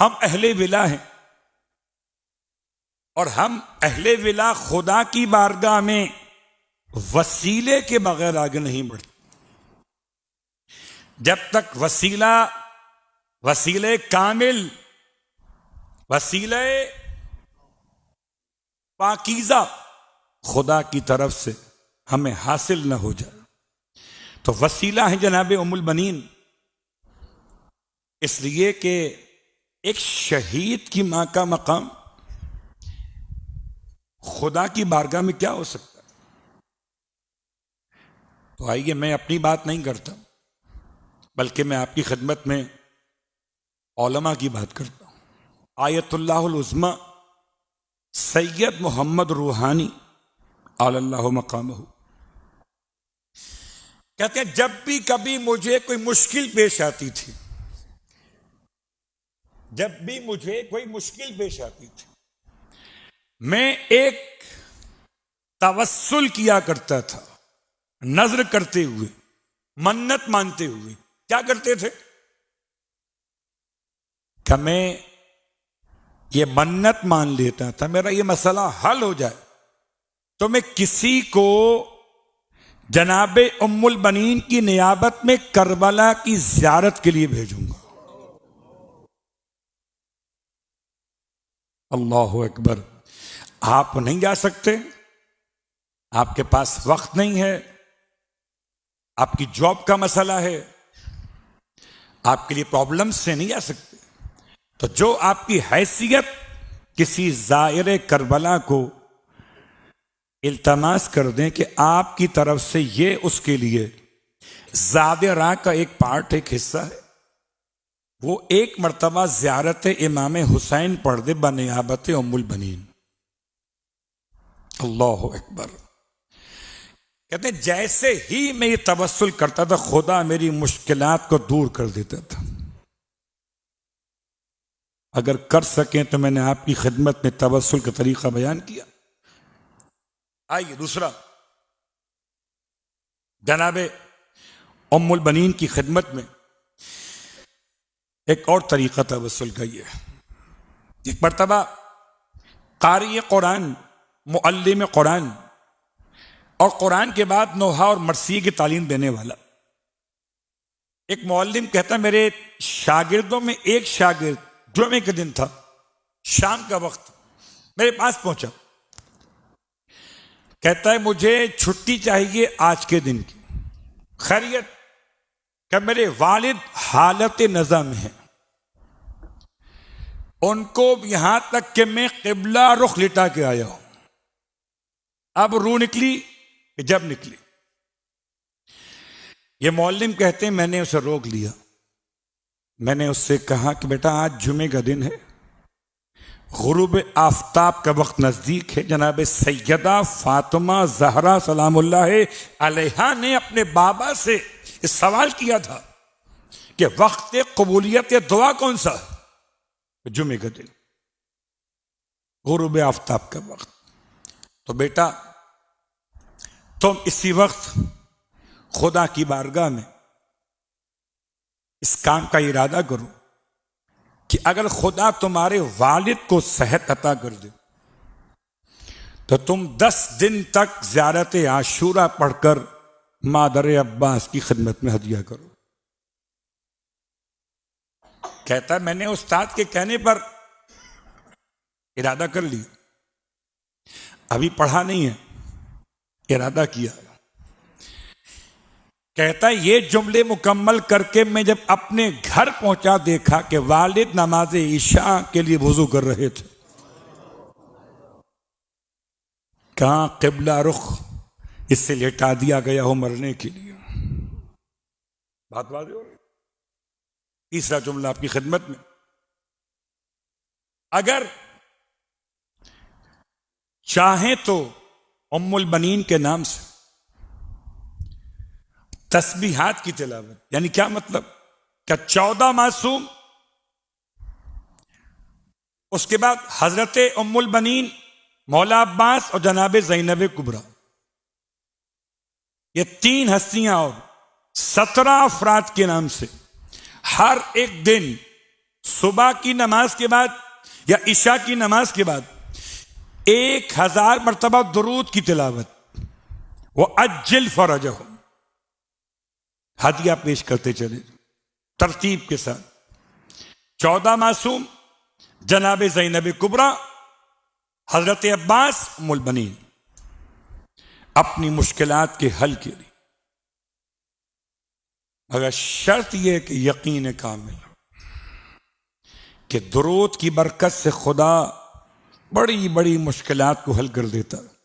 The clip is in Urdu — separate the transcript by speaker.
Speaker 1: ہم اہل ولا ہیں، اور ہم اہل ولا خدا کی بارگاہ میں وسیلے کے بغیر آگے نہیں بڑھتے۔ جب تک وسیلے کامل، وسیلے پاکیزہ خدا کی طرف سے ہمیں حاصل نہ ہو جائے تو وسیلہ ہے جناب ام البنین۔ اس لیے کہ ایک شہید کی ماں کا مقام خدا کی بارگاہ میں کیا ہو سکتا ہے؟ تو آئیے، میں اپنی بات نہیں کرتا بلکہ میں آپ کی خدمت میں علماء کی بات کرتا ہوں۔ آیت اللہ العظمی سید محمد روحانی علی اللہ مقامہ کہتے ہیں، جب بھی کبھی مجھے کوئی مشکل پیش آتی تھی، جب بھی مجھے کوئی مشکل پیش آتی تھی، میں ایک توسل کیا کرتا تھا، نذر کرتے ہوئے، منت مانتے ہوئے۔ کیا کرتے تھے کہ میں یہ منت مان لیتا تھا میرا یہ مسئلہ حل ہو جائے تو میں کسی کو جناب ام البنین کی نیابت میں کربلا کی زیارت کے لیے بھیجوں گا۔ اللہ اکبر۔ آپ نہیں جا سکتے، آپ کے پاس وقت نہیں ہے، آپ کی جاب کا مسئلہ ہے، آپ کے لیے پرابلم سے نہیں جا سکتے، تو جو آپ کی حیثیت کسی زائر کربلا کو التماس کر دیں کہ آپ کی طرف سے یہ اس کے لیے زاد راہ کا ایک پارٹ، ایک حصہ ہے، وہ ایک مرتبہ زیارت امام حسین پڑھ دے بنیابت ام البنین۔ اللہ اکبر۔ کہتے ہیں جیسے ہی میں یہ توسل کرتا تھا خدا میری مشکلات کو دور کر دیتا تھا۔ اگر کر سکیں تو میں نے آپ کی خدمت میں توسل کا طریقہ بیان کیا۔ آئیے دوسرا، جناب ام البنین کی خدمت میں ایک اور طریقہ توسل کا یہ ہے۔ ایک مرتبہ قاری قرآن، معلم قرآن اور قرآن کے بعد نوحہ اور مرثیہ کی تعلیم دینے والا ایک معلم کہتا ہے، میرے شاگردوں میں ایک شاگرد جمعے کے دن تھا، شام کا وقت، میرے پاس پہنچا، کہتا ہے مجھے چھٹی چاہیے آج کے دن کی۔ خیریت؟ کہ میرے والد حالت نزع میں ہیں، ان کو یہاں تک کہ میں قبلہ رخ لٹا کے آیا ہوں۔ اب روح نکلی کہ جب نکلی؟ یہ معلم کہتے ہیں میں نے اسے روک لیا، میں نے اس سے کہا کہ بیٹا آج جمعے کا دن ہے، غروب آفتاب کا وقت نزدیک ہے، جناب سیدہ فاطمہ زہرا سلام اللہ علیہا نے اپنے بابا سے اس سوال کیا تھا کہ وقت قبولیت دعا کون سا؟ جمعے کا دن، غروب آفتاب کا وقت۔ تو بیٹا تم اسی وقت خدا کی بارگاہ میں اس کام کا ارادہ کرو کہ اگر خدا تمہارے والد کو صحت عطا کر دے تو تم 10 دن تک زیارت عاشورہ پڑھ کر مادر عباس کی خدمت میں ہدیہ کرو۔ کہتا ہے میں نے استاد کے کہنے پر ارادہ کر لیا، ابھی پڑھا نہیں ہے، ارادہ کیا۔ کہتا ہے یہ جملے مکمل کر کے میں جب اپنے گھر پہنچا دیکھا کہ والد نماز عشاء کے لیے وضو کر رہے تھے۔ کہاں قبلہ رخ اس سے لٹا دیا گیا ہو مرنے کے لیے۔ بات واضح ہو رہی؟ تیسرا جملہ آپ کی خدمت میں، اگر چاہیں تو ام البنین کے نام سے تسبیحات کی تلاوت، یعنی کیا مطلب؟ کہ 14 معصوم، اس کے بعد حضرت ام البنین، مولا عباس اور جناب زینب کبریٰ، یہ 3 ہستیاں اور 17 افراد کے نام سے ہر ایک دن صبح کی نماز کے بعد یا عشاء کی نماز کے بعد 1000 مرتبہ درود کی تلاوت، وہ اجل فرجہ، ہدیہ پیش کرتے چلے ترتیب کے ساتھ۔ 14 معصوم، جناب زینب کبریٰ، حضرت عباس ام البنین، اپنی مشکلات کے حل کے لیے، مگر شرط یہ کہ یقین کامل ہو کہ درود کی برکت سے خدا بڑی بڑی مشکلات کو حل کر دیتا ہے۔